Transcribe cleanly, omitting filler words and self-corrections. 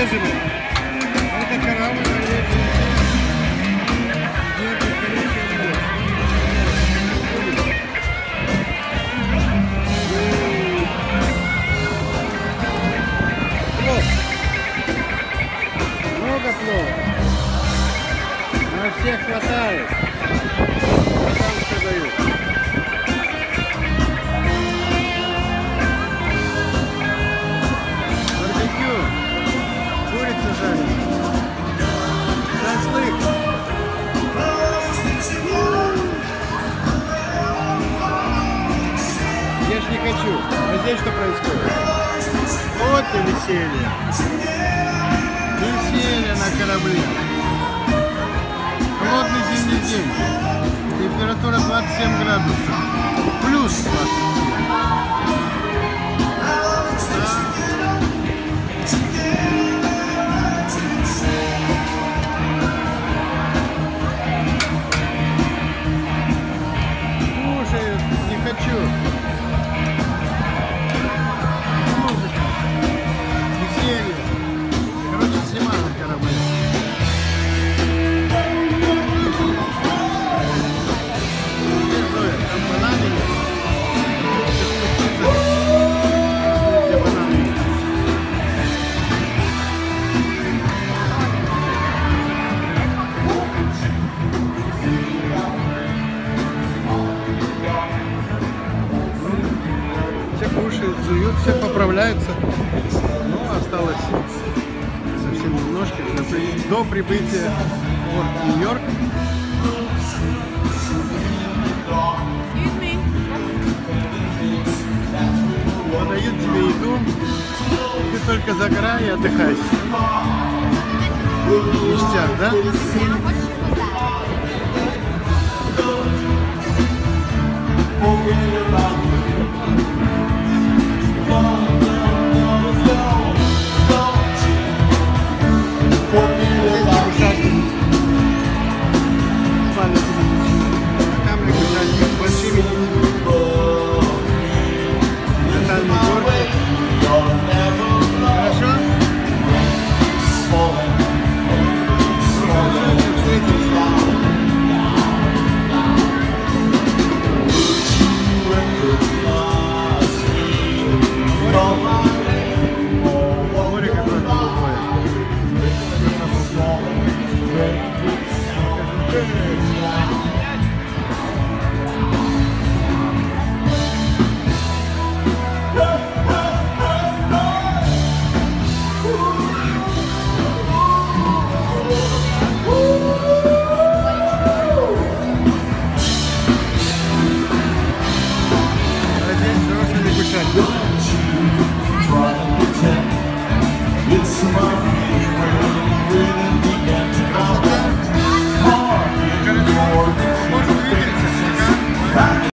Ежели, это корабль, много плов. На всех хватает. Там все дают. Барбекю. Курица жареная. Шашлык. Я ж не хочу. А здесь что происходит? Вот и веселье. Веселье на корабле. Холодный зимний день. Температура 27 градусов. Плюс 27. Кушают, не хочу. Музыка. Веселье. Короче, зима на корабле. Все кушают, жуют, все поправляются. Ну, осталось совсем немножко до прибытия в порт Нью-Йорк. Подают тебе еду, ты только загорай и отдыхай. Ништяк, да? It's my